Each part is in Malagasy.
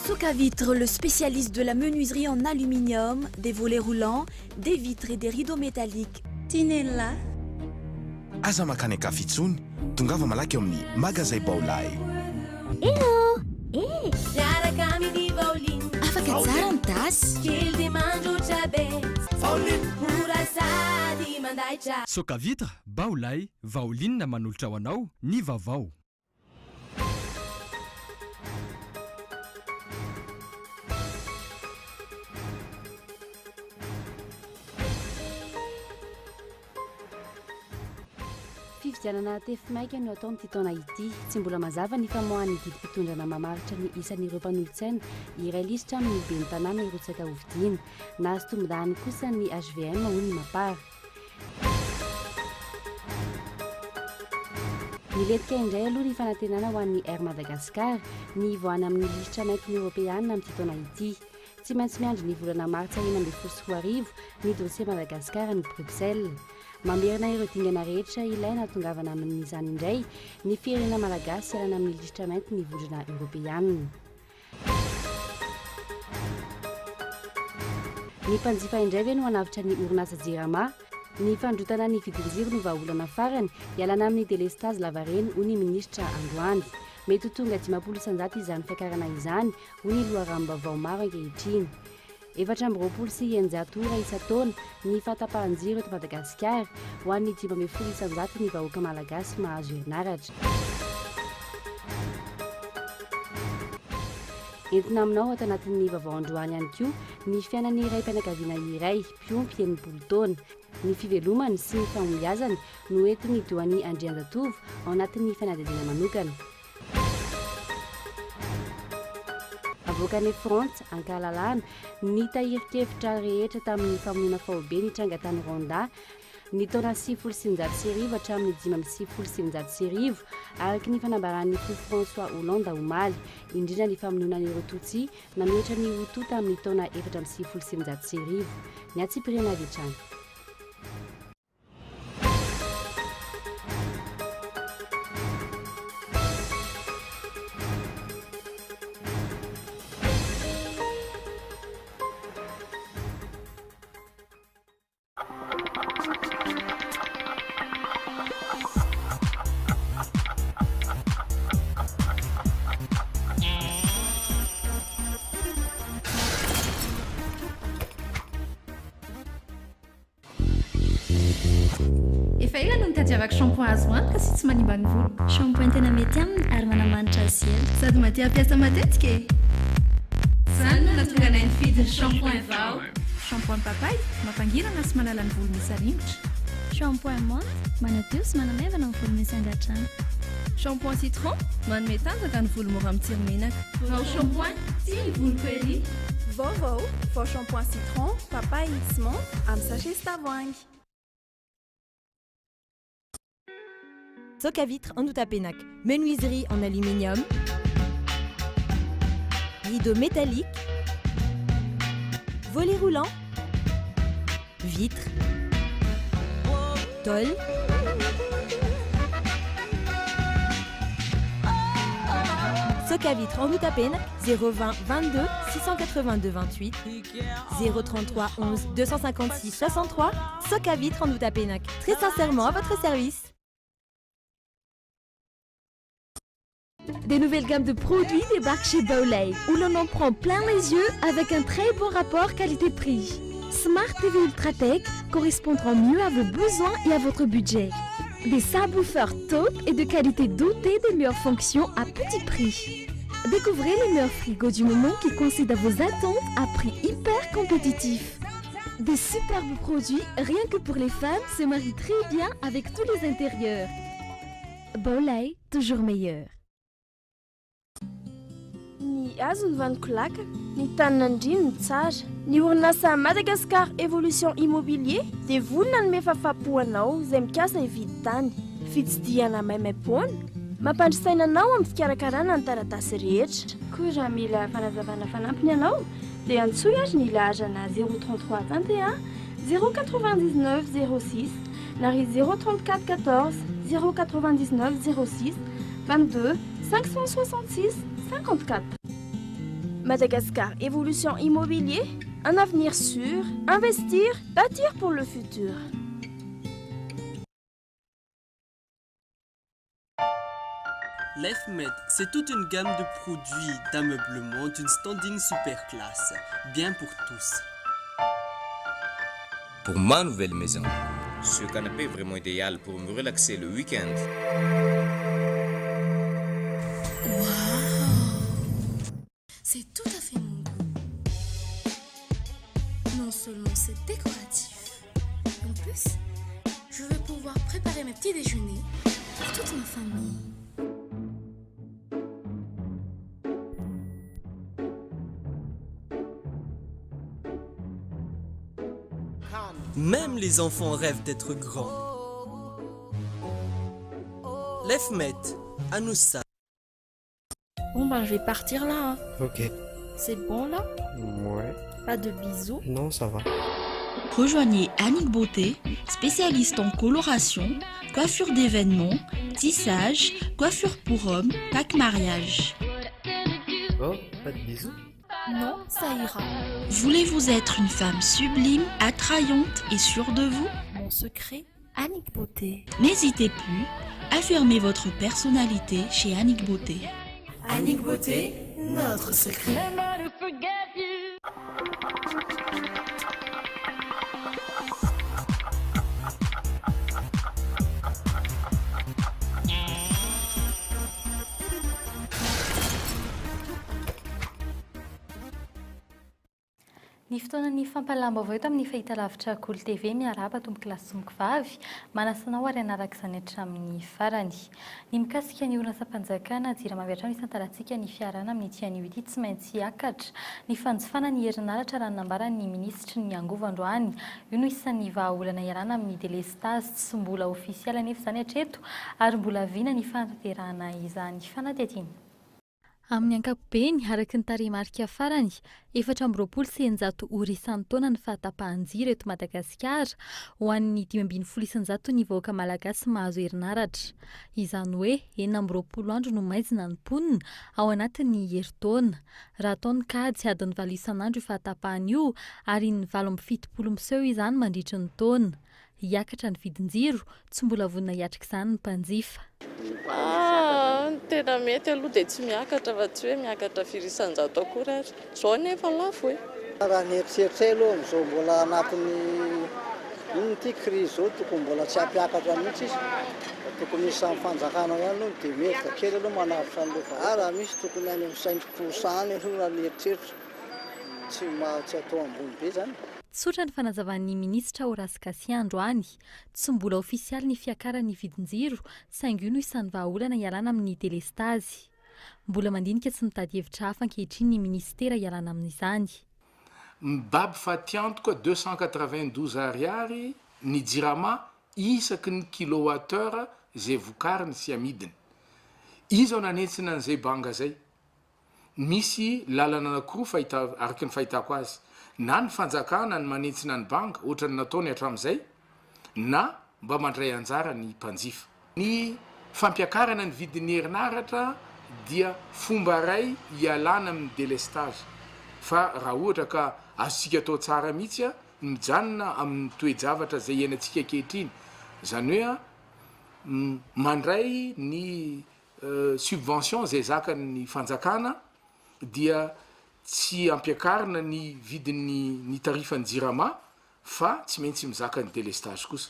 Soka Vitre, le spécialiste de la menuiserie en aluminium, des volets roulants, des vitres et des rideaux métalliques. Tinella. Aza makany akafitsony, tongava malaky eo amin'ny magasin Baolay. Hello! Afaka tsara ny tasy. Soka Vitre, Baolay, Vaoline manolotra ho anao ny Vaovao. Fividianana tefimaika no ataon'ity taona ity, tsy mbola mazava ny famohan'ny vidim-pitondrana mamaritra ny isan'ireo mpanolotsaina iray lisitra amin'ny be ny tanàna irotsaka hovidiana, nahazo tombon-dahany kosa ny HVM hoy ny mapara. Milentika indray aloha ny fanantenana ho an'ny Air Madagascar ny voany amin'ny lisitra mainty Europeana amin'ity taona ity. Tsy maintsy miandry ny volana martsa 14 ny dossier Madagascar ny Bruxelles. Mamerina ireo dingana rehetra ilaina hatongavana amin'izany indray ny firenena malagasy ialana amin'ny lisitra mainty ny vondrona Europeana. Ny mpanjifa indray ve no hanavitra ny orinasa Jirama, ny fandrotana ny vidin-jiro no vahaolana farany ialana amin'ny délestage lavareny ho ny minisitra Androany. Mety ho tonga 500 izany fiakarana izany ho ny loharano-baovao maro ankehitriny. 420 ora isa-taona ny fahatapahan-jiro eto Madagasikara ho an'ny 12 isan-jato ny vahoaka malagasy mahazo herinaratra. Entina aminao ato anatin'ny vaovao androany ihany koa ny fiainan'ny iray mpianakaviana iray mpiompy 80 taona. Ny fivelomany sy ny famoiazany no entiny doany Andrianjatovo ao anatin'ny fianadediana manokana. Avoakany France ankahalalana ny tahirikevitra rehetra tamin'ny famonoana faobe ny trangatany Rwanda ny taona 1990 hatramin'ny 1990 araky ny fanambaran'ny François Hollande omaly, indrindra ny famonoanan'ireo Tutsi nanohitra ny Hutu tamin'ny taona 1990. Ny Atsipirena Vitrany. Efa ela no nitadiavako shampoing azo antoka sy tsy manimba ny volo. Shampoing tena mety aminy ary manamanitra azy sady maty ampiasa matetika e. Zany no natonga anay nifidy ny shampoing Vao. Shampoing papay mampangirana sy manala ny volo misy rivotra. Shampoing menthe manadio sy manamevana ny volo misy angatrana. Shampoing citron manome tanjaka ny volo mora mitsiro menaka. Vao shampoing tia ny volo query. Vaovao vao shampoing citron, papay sy menthe amin'ny sachet sy tavoahangy. Soka Vitre en Outapenac, menuiserie en aluminium, rideaux métalliques, volets roulants, vitres, tôle, Soka Vitre en Outapenac, 020 22 682 28, 033 11 256 63, Soka Vitre en Outapenac, très sincèrement à votre service. Des nouvelles gammes de produits débarquent chez Baolay, où l'on en prend plein les yeux avec un très bon rapport qualité-prix. Smart TV Ultratech correspondront mieux à vos besoins et à votre budget. Des subwoofers top et de qualité dotés des meilleures fonctions à petit prix. Découvrez les meilleurs frigos du moment qui coïncident à vos attentes à prix hyper compétitif. Des superbes produits, rien que pour les femmes, se marient très bien avec tous les intérieurs. Baolay, toujours meilleur. Ny azo ny vaniko laka, ny tanina ndriny ny tsara. Ny orinasa Madagascar Evolution Immobilier dia vonona ny mefafapohanao izay mikasa hividy tany. Fitsidihana maimaimpona, mampandrisaina anao amin'ny fikarakarana ny taratasy rehetra. Koa raha mila fanazavana fanampiny ianao dia antsoy azy ny lahazana 033 21 099 06 na ry 034 14 099 06 22 566 54. Madagascar Évolution Immobilier, un avenir sûr, investir, bâtir pour le futur. L'EFMED, c'est toute une gamme de produits d'ameublement d'une standing super classe, bien pour tous. Pour ma nouvelle maison, ce canapé est vraiment idéal pour me relaxer le week-end. Waouh! C'est tout à fait mon goût. Non seulement c'est décoratif, en plus, je vais pouvoir préparer mes petits déjeuners pour toute ma famille. Même les enfants rêvent d'être grands. L'EFMED, à nous ça. Bon ben je vais partir là. Hein. Ok. C'est bon là? Ouais. Pas de bisous? Non, ça va. Rejoignez Annick Beauté, spécialiste en coloration, coiffure d'événements, tissage, coiffure pour hommes, pack mariage. Oh, pas de bisous? Non, ça ira. Voulez-vous être une femme sublime, attrayante et sûre de vous? Mon secret, Annick Beauté. N'hésitez plus, affirmez votre personnalité chez Annick Beauté. Annick Beauté, notre secret. Ny fotoanany fampalambaovao eto amin'ny fahitalavitra KOLO TV miarahaba tombo kilasy somoko vavy manasana ho ary anaraka izany hatramin'ny farany. Ny mikasika ny orinasa-mpanjakana jirama avy hatrany isantarantsika ny fiarana amin'ny tian'io ity tsy maintsy hiakatra ny fanjifana ny herinaratra raha nambarany ny minisitry ny angovo androany. Io no isan'ny vahaolana iarana amin'ny délestage tsy mbola ofisiala nefa izany hatreto ary mbola viana ny fanatanterahana izany fanadihadiana. Amin'ny ankapobeny araka ny tarehimarika farany 420 ora isan-taona ny fahatapahan-jiro eto Madagasikara ho an'ny 520 ny vahoaka malagasy mahazo herinaratra. Izany hoe 420 andro no maizina ny mponina ao anatin'ny herintaona. Raha ataon'ny kajy adiny 7 isan'andro io fahatapahana io ary ny 770 miseho izany mandritra ny taona. Hiakatra ny vidin-jiro tsy mbola vonina hiatrika izany ny mpanjifa. Tena mety aloha dia tsy miakatra fa tsy hoe miakatra firisan-jato akory ary. Izao nefa lafo e. Raha ny eritreritray aloha amin'izao mbola anatin'ny ity krizy izao tokony mbola tsy hampiakatra mihitsy izy. Tokony misy samy fanjakana ihany aloha dia mety kely aloha manavitra an'ilay raha misy tokony any amin'ny 5% aloha ny eritreritry tsy atao ambony be zany. Tsotra ny fanazavan'ny minisitra Horace Kassia androany, tsy mbola ofisialy ny fiakaran'ny vidin-jiro saingy io no isan'ny vahaolana ialana amin'ny délestage. Mbola mandinika tsy mitady hevitra hafa ankehitriny ny ministera ialana amin'izany. Mibaby faty antoka 292 ariary ny jirama isaky ny kilowattheure zay vokariny sy amidiny. Izy ao nanentsina an'izay banga zay. Misy lalana anankiroa araky ny fahitako azy. Na ny fanjakana ny manentsina ny banga ohatra ny nataony hatramin'izay na mba mandray anjara ny mpanjifa. Ny fampiakarana ny vidin'ny herinaratra dia fomba ray hialana amin'ny délestage. Fa raha ohatra ka azontsika atao tsara mihitsy mijanona amin'ny toe-javatra zay iainantsika ankehitriny. Zany hoe mandray ny subvention zay zakan'ny fanjakana dia tsy ampiakarina ny vidin'ny tarifan'ny jirama fa tsy maintsy mizaka ny délestage kosa.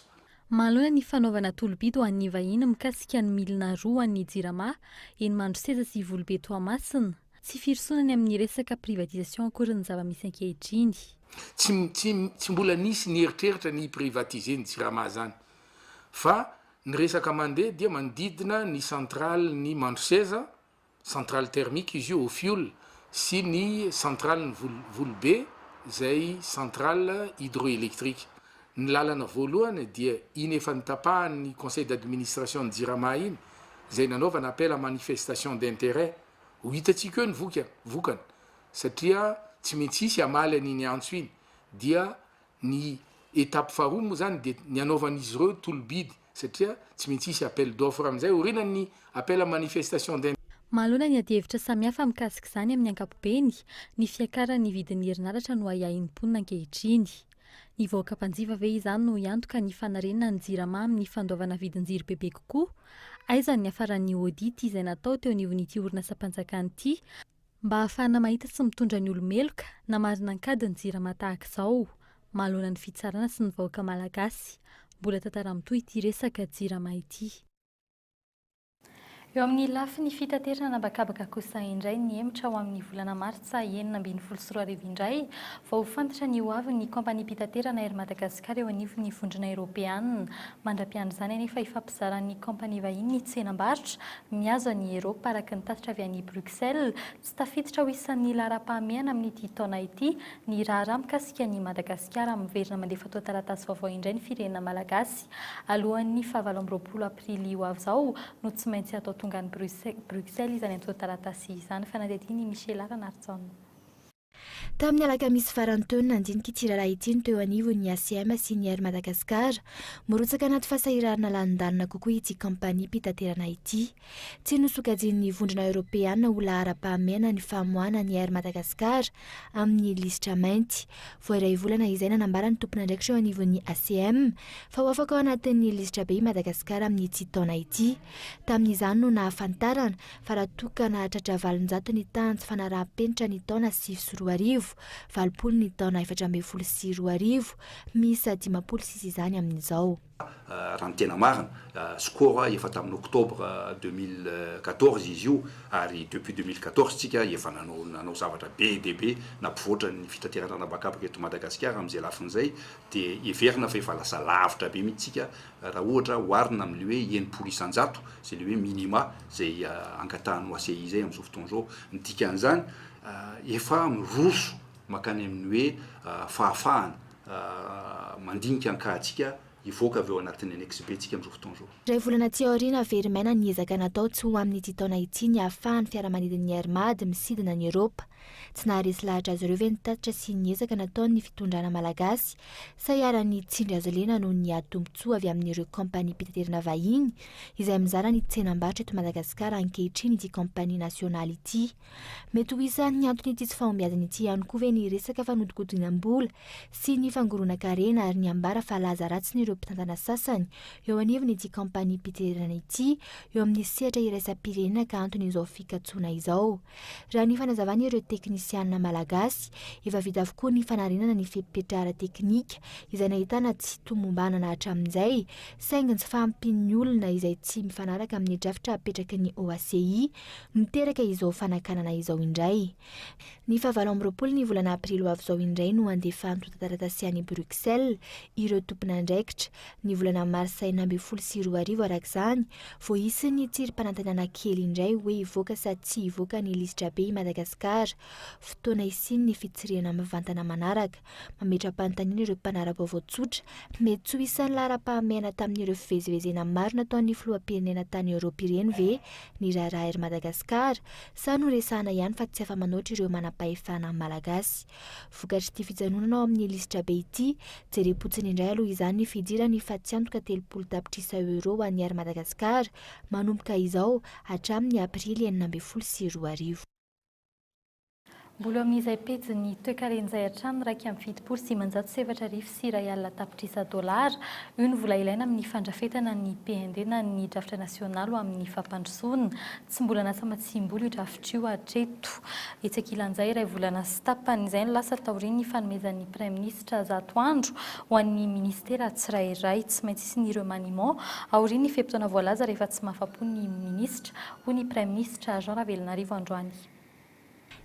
Mahalona ny fanaovana tolobidy ho an'ny vahiny mikasika ny milina 2 an'ny jirama eny mandro seza sy volobe Toamasina. Tsy firisonany amin'ny resaka privatisation akory ny zava-misy ankehitriny. Tsy mbola nisy ny eritreritra ny privatiser ny jirama zany. Fa ny resaka mandeha dia manodidina ny centrale ny mandro seza, centrale thermique izy io au fioul, sy ny centrale ny volobe zay centrale hydroélectrique. Ny lalana voalohany dia iny efa nitapahan'ny conseil d'administration ny jirama iny zay nanaovana appel à manifestation d'intérêt ho hitatsika eo ny vokany satria tsy maintsy isy amaly an'iny antso iny dia ny étape faharoa moa zany dia ny anaovan'izy ireo tolobidy satria tsy maintsy isy appel d'offre amin'izay orinany appel à manifestation d'intérêt. Mahalona ny adi-hevitra samihafa mikasika izany amin'ny ankapobeny, ny fiakaran'ny vidin'ny herinaratra no ahainim-ponina ankehitriny. Ny vahoaka mpanjifa ve izany no iantoka ny fanarenana ny jirama amin'ny fandoavana vidin-jiro bebe kokoa? Aiza ny afaran'ny audit izay natao teo anivon'ity orinasa mpanjakana ity mba ahafahana mahita sy mitondra ny olomeloka na marina ankadiny jirama tahaka izao? Mahalona ny fitsarana sy ny vahoaka malagasy. Mbola tantara mitohy ity resaka jirama ity. Eo amin'ny lafiny fitaterana nabakabaka kosa indray ny emitra ho amin'ny volana martsa 2024 indray vao fantatra ny ho avy ny kompani mpitaterana ery Madagasikara eo anivon'ny vondrona Eropeanina. Mandra-piandro izany anefa ifampizaran'ny kompani vahiny ny tsenam-barotra mihazo an'i Eropa araka ny tatitra avy an'i Bruxelles tsy tafiditra ho isan'ny laharam-pahamehana amin'ity taona ity ny raharaha mikasika an'i Madagasikara miverina mandefa tao taratasy vaovao indray ny firenena malagasy. Alohan'ny 27 aprily ho avy izao no tsy maintsy atao tonga ny Bruxelles izany atao taratasy izany. Fanadetiny Michel Aranartson. Tamin'ny alakamisy farany taona nandinika ity raharaha ity ny teo anivon'ny ACM sy ny Air Madagasikara mirotsaka anaty fasahirana landalina kokoa ity kampani mpitaterana ity. Tsy nosokajian'ny vondrona Eropeanina ho lahara-pahamehana ny famoahana ny Air Madagasikara amin'ny lisitra mainty. Vao iray volana izay nanambara ny tompona andraikitra eo anivon'ny ACM fa ho afaka ao anatin'ny lisitra be Madagasikara amin'ny ity taona ity. Tamin'izany no nahafantarana fa raha toa ka nahatratra 700 ny tany fanaraha-penitra ny taona 2020, 20 ny taona 2024, misy 56 izany amin'izao. Raha ny tena marina, skora efa tamin'ny oktobra 2014 izy io, ary depuis 2014 tsika efa nanao zavatra be dia be nampivoatra ny fitaterana nabakabaka eto Madagasikara amin'izay lafin'izay dia everina fa efa lasa lavitra be mihitsika raha ohatra oharina amin'le hoe 900 isan-jato zay le hoe minima zay ankatahan'ny OACI zay amin'izao fotoana izao. Ny dikan'izany efa miroso makany amin'ny hoe fahafahana mandinika ankahatsika ivoaka avy eo anatin'ny annexe be tsika amin'izao fotoana izao. Ray volana tsy aoriana verimaina ny ezaka natao tsy ho amin'ity taona ity ny ahafahan'ny fiaramanidin'ny Airmad misidina ny Eropa. Tsy naharesy lahatra azy ireo ve nitatitra sy ny ezaka nataon'ny fitondrana malagasy sa hiara-ny tsindry azo lena noho ny atombotsoa avy amin'ireo kompani mpitaterana vahiny izay mizara ny tsenam-barotra eto Madagasikara ankehitriny ity kompani nasionaly ity. Mety ho isan'ny antony ity tsy fahombiazana ity ihany koa ve ny resaka fanodikodinam-bola sy ny fangoronan-karena ary ny ambara fa laza ratsy n'ireo mpitantana sasany eo anivony ity kompani mpitaterana ity eo amin'ny sehatra iraisam-pirenena ka anton'izao fikatsoana izao. Raha ny fanazavana ireo teknisianina malagasy efa vita avokoa ny fanarenana ny fipetrahana teknika izay nahitana tsy tomombanana hatramin'izay saingy tsy fahampin'ny olona izay tsy mifanaraka amin'ny drafitra apetraky ny OACI miteraka izao fanakanana izao indray. Ny 27 ny volana aprily ho avy izao indray no andefa antota-taratasy any Bruxelles ireo tompona andraikitra. Ny volana marsa 2024 arak'izany vao hisy ny tsirim-panantenana kely indray hoe ivoaka sa tsy ivoaka ny lisitra be Madagasikara. Fotoana isin'ny fitsirihana mivantana manaraka mametra-panontaniana ireo mpanara-baovao tsotra mety tsy ho isan'ny lahara-pahamehana tamin'ireo fivezivezena maro nataon'ny filoham-pirenena tany Eropa ireny ve ny raharaha ery Madagasikara sa no resahana ihany fa tsy afa-manoatra ireo manam-pahefana malagasy. Vokatry ity fijanonana ao amin'ny lisitra be ity jerem-potsiny indray aloha izany ny fidirany fa tsy antoka 30 tapitrisa euro an'ny ary Madagasikara manomboka izao hatramin'ny aprily 2024. Mbola amin'izay pejy ny toe-karen'izay hatrany raika amin'ny fitopolo sy 707 sy $1 tapitrisa $. Io ny vola ilaina amin'ny fandrafetana ny PND na ny drafitra nasionaly ho amin'ny fampandrosoana. Tsy mbola nasa matsimboly io drafitra io hatreto. Etsy ankilan'izay iray volana sy tapany izay ny lasa taorian'ny fanomezan'ny praiminisitra zatoandro ho an'ny ministera tsirairay tsy maintsy isin'ireo maniman aorian'ny feptaona voalaza rehefa tsy mahafapo ny ministra ho ny praiminisitra Jean Ravelinarivo androany.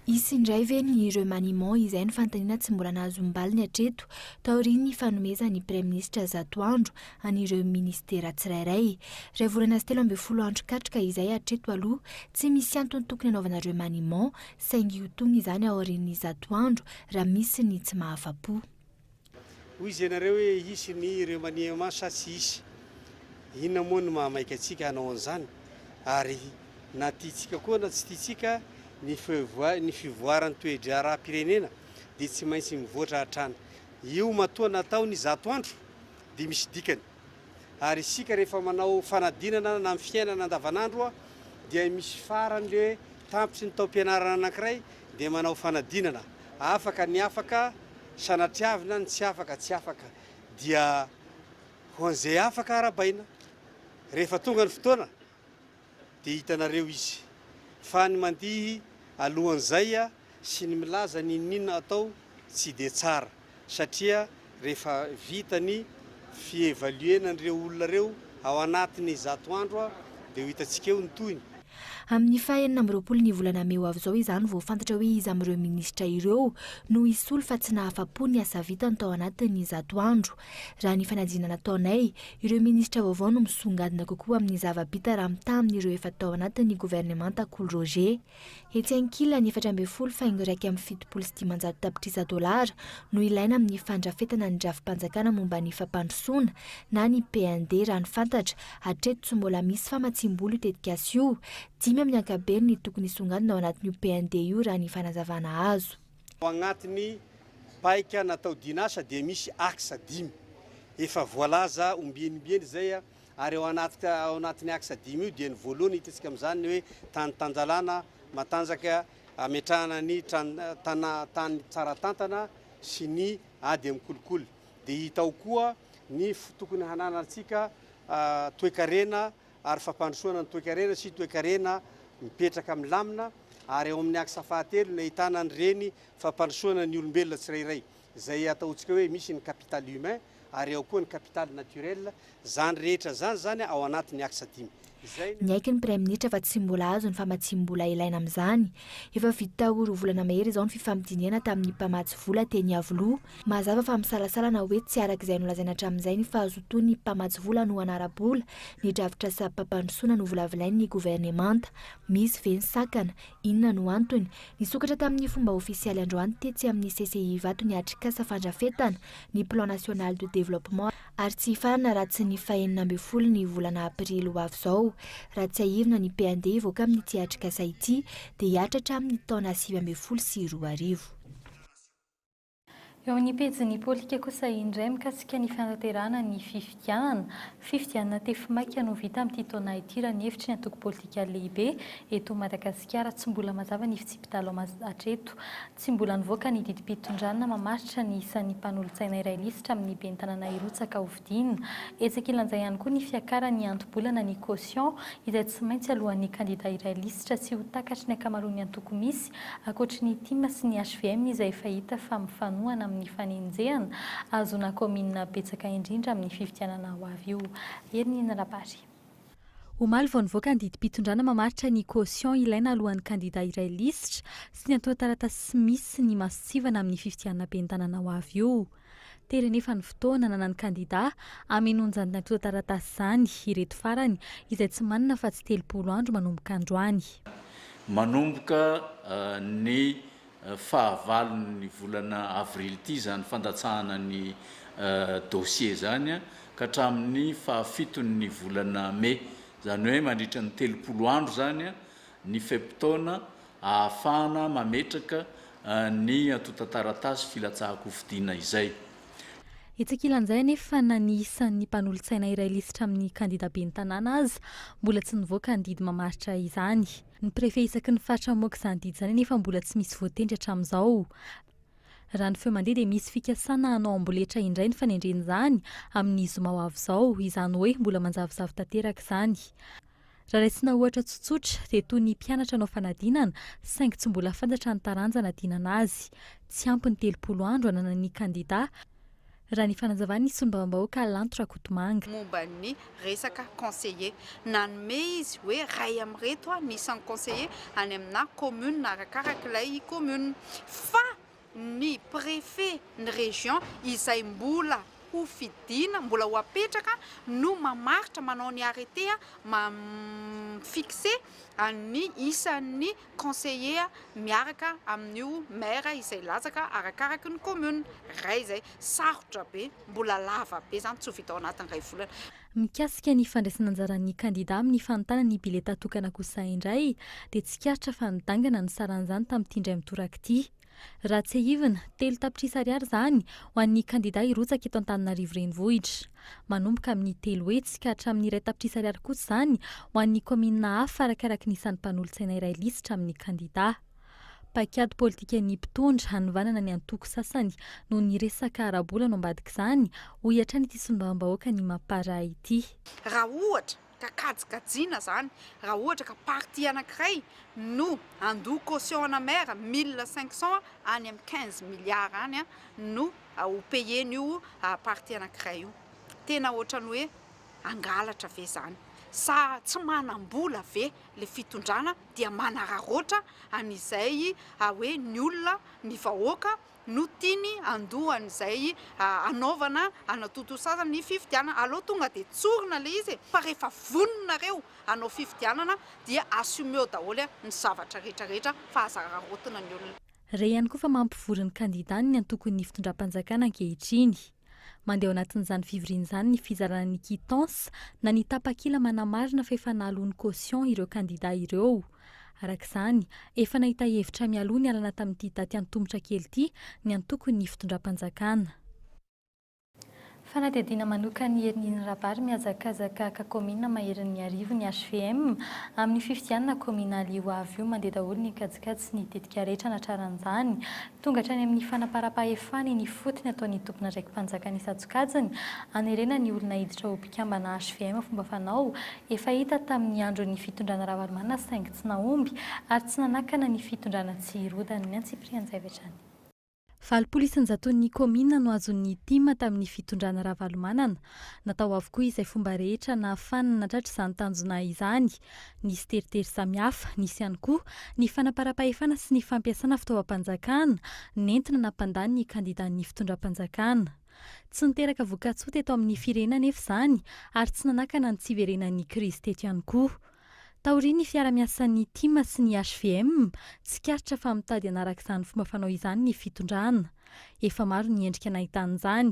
Isy indray ve ny ireo maniman izay ny fantaniana tsy mbola nahazombaly ny hatreto taorian'ny fanomezan'ny praiminisitra zatoandro an'ireo ministera tsirairay. Ray volana sy 13 andro katrika izay hatreto aloha tsy misy antony tokony anaovanareo maniman saingy hotony izany aorian'ny zatoandro raha misy ny tsy mahafapo. Hoy izy ianareo hoe isy ny ireo maniman sa tsy isy. Inona moa no mahamaika antsika hanao an'izany ary na tiatsika koa na tsy tiatsika ny fivoaran'ny toetra ara-pirenena dia tsy maintsy mivoatra hatrany. Io matoa natao ny zatoandro dia misy dikany. Ary isika rehefa manao fanadinana na amin'ny fiainana andavanandro dia misy farany le hoe tampitry ny taom-pianarana anankiray dia manao fanadinana afaka ny afaka sanatriavina ny tsy afaka dia hoan'izay afaka arabaina rehefa tonga ny fotoana dia hitanareo izy fa ny mandihy alohan'izay sy ny milaza ninina atao tsy dia tsara satria rehefa vitany fievaluenan'ireo olona reo ao anatin'ny 100 andro dia ho hitantsika eo ny toyny. Amin'ny fahaenina amby 20 ny volana May avy izao izany vao fantatra hoe izy amin'ireo minisitra ireo no isolo fa tsy nahafa-po ny asa vitany tao anatin'ny 100 andro. Raha ny fanadinana nataonay, ireo minisitra vaovao no misongadina kokoa amin'ny zava-bita raha mitaha amin'ireo efa tao anatin'ny gouvernemanta KOLO Roger. Etsy ankilany 4 faingo raiky amin'ny 7,500 tapitrisa dolara no ilaina amin'ny fandrafetana ny drafi-panjakana momba ny fampandrosoana na ny PND raha ny fantatra hatreto tsy mbola misy famatsim-bolo tetika io. 10 amin'ny ankabeny ny tokony songadina ao anatin'io PND io raha ny fanazavana azo. Ao anatin'ny paika natao dinasa dia misy aksa 5 efa voalaza ombienibieny zay ary ao anatin'ny aksa 5 io dia ny voalohany hitantsika amin'izany hoe tany tanjalana matanjaka ametrahana ny tany tsara tantana sy ny ady amin'ny kolokolo dia hitao koa ny tokony hananantsika toe-karena ary fampandrosoana ny toe-karena sy toe-karena mipetraka amin'ny lamina ary ao amin'ny aksa fahatelo ny ahitana reny fampandrosoana ny olombelona tsirairay izay ataontsika hoe misy ny capital humain ary ao koa ny capital naturel zany rehetra zany ao anatin'ny aksa 5. Ny aiky ny Praiministra fa tsy mbola azo ny famatsim-bola ilaina amin'izany. Efa vita oro volana mahery izao ny fifampidiniana tamin'ny mpamatsy vola teny Avril. Mazava fa misalasalana hoe tsy arak'izay nolazaina hatramin'izay ny fahazotoany ny mpamatsy vola no anara-bola, ny drafitra sa mpampandrosoana no volavolain'ny gouvernemanta. Misy ve ny sakana, inona no antony? Nisokatra tamin'ny fomba ofisialy androany tetsy amin'ny CCI vato ny atrikasa fandrafetana ny plan national de développement ary tsy hifarana raha tsy ny 20 ny volana Avril ho avy izao. Raha tsy ahirina ny PND voaka amin'ny ity atrikasa ity dia hiatratra amin'ny taona 2024. Eo amin'ny pejy politika kosa indray mikasika ny fanaterana ny fifidianana tefimaika no vita amin'ity taona ity raha ny hevitry ny antoko politika lehibe eto Madagasikara tsy mbola mazava ny fitsipitalo hatreto, tsy mbola nivoaka ny didim-pitondrana mamaritra ny isan'ny mpanolontsaina iray lisitra amin'ny ben'ny tanàna Irotsaka Hovidinina. Etsaka ilanjay ihany koa ny fiakarany antobolana ny caution izay tsy maintsy alohan'ny kandida iray lisitra tsy ho takatry ny ankamaroan'ny antoko misy ankoatry ny TIM sy ny HVM izay fahita fa mifanohana amin'ny fanenjehana azona komina betsaka indrindra amin'ny fifidianana ho avy io. Herinina Rabary. Omaly vao nivoaka ny didim-pitondrana mamaritra ny caution ilaina alohan'ny kandida iray lisitra sy ny atao taratasy misy ny masitsivana amin'ny fifidianana ben'ny tanàna ho avy io. Tery nefa ny fotoana nanany kandida amenonjany atao taratasy izany ireto farany izay tsy manana fa tsy 30 andro manomboka androany. Manomboka ny fahavalony volana Avril ity zany fandatsahana ny dossier zany ka hatramin'ny fahafitony volana Mai, zany hoe mandritra ny 30 andro zany ny feptaona ahafahana mametraka ny atotataratasy filatsahako hovidina izay. Etsaka ilanjay nefa na ny isan'ny mpanolontsaina iray lisitra amin'ny kandida ben'ny tanàna azy mbola tsy nivoaka ny didy mamaritra izany. Ny prefet isaky ny faritra moaka izany didy izany nefa mbola tsy misy voatendry hatramin'izao. Raha ny feo mandeha dia misy fikasana hanao amboletra indray ny fanendreny izany amin'ny zoma ho avy izao, izany hoe mbola manjavozavo tanteraka izany. Raha raisina ohatra tsotsotra dia toy ny mpianatra anao fanadinana saingy tsy mbola fantatra ny taranja nadinana azy. Tsy ampy ny 30 andro ananan'ny kandida. Raha ny fanazavany ny sombam-bahoaka Lanto Rakotomanga. Momba ny resaka conseiller nanome izy hoe ray amreto ny isan'ny conseiller any amina commune na arakarak'ilay commune fa ny préfet ny région izay mbola ho fidina mbola ho apetraka no mamaritra manao ny arrêté fixe ny isan'ny conseiller miaraka amin'io maire izay latsaka arakaraky ny commune ray izay sarotra be mbola lava be zany tsy ho vita ao anatin'ny ray volana. Mikasika ny fandraisana anjaran'ny kandida amin'ny fanontana ny bileta tokana kosa indray dia tsikaritra fa nidangana ny saran'izany tamin'ity indray mitoraka ity. raha tsy ahivina 3 tapitrisa ariary zany ho an'ny kandida irotsaka eto Antananarivo renivohitra. Manomboka amin'ny 3 hetsy ka hatramin'ny 2 tapitrisa ariary kosa zany ho an'ny komina hafa arakaraka ny isan'ny mpanolotsaina iray lisitra amin'ny kandida. Pakiady politika ny mpitondra hanivanana ny antoko sasany noho ny resaka arabola no ambadika izany ho hiatrany ity solombavam-bahoaka ny mampara ity. Raha ohatra ka kajikajina zany, raha ohatra ka parti anankiray no andoha caution ana mère 1500 any amin'ny 15 milliards any no ho payen'io parti anankiray io. Tena ohatrany hoe angalatra ve zany? Sa tsy manam-bola ve le fitondrana dia manararoatra an'izay hoe ny olona ny vahoaka no tiany andohan'izay anaovana anatoto sasany ny fifidianana. Aloha tonga dia tsorina le izy fa rehefa voninareo anao fifidianana dia assumeo daholo ny zavatra rehetrarehetra fa azararotina ny olona. Re ihany koa fa mampivory ny kandida ny antokony fitondram-panjakana ankehitriny. Mandeha ao anatin'izany fivoriana izany ny fizarana ny quittance na ny tapakila manamarina fa efa nahalony caution ireo kandida ireo. Arak'izany, efa nahita hevitra mialoha ny alana tamin'ity daty an-tongotra kely ity ny antokony fitondram-panjakana. Fanadihadiana manokana herin'ny rabary mihazakazaka kakomina maherin'ny arivo ny HVM amin'ny fifidianana kominaly io avy io mandeha daholo ny kajikajy sy ny tetika rehetra natraran'izany. Tonga hatrany amin'ny fanaparam-pahefany ny fotony ataon'ny tompona ndraiky mpanjakana isajokajiny anerena ny olona hiditra ho mpikambana HVM fomba fanao efa hita tamin'ny andron'ny fitondrana ravalomanana saingy tsy nahomby ary tsy nanakana ny fitondrana tsy rodany ny antsiprianjaivetrany. Valpolisan-jaton'ny komina no azon'ny tima tamin'ny fitondrana ravalomanana. Natao avokoa izay fomba rehetra na ahafana natratra izany tanjona izany. Nisy teritery samihafa, nisy ihany koa ny fanaparam-pahefana sy ny fampiasana fitaovam-panjakana nentina nampandany ny kandidan'ny fitondram-panjakana. Tsy niteraka voka-tsoa teto amin'ny firenena nefa izany ary tsy nanakana ny tsy iverenan'ny krizy teto ihany koa. Taorian'ny fiara-miasan'ny tima sy ny HVM tsy karitra fa mitady anaraka izany fomba fanao izany ny fitondrana. Efa maro ny endrika nahitana izany.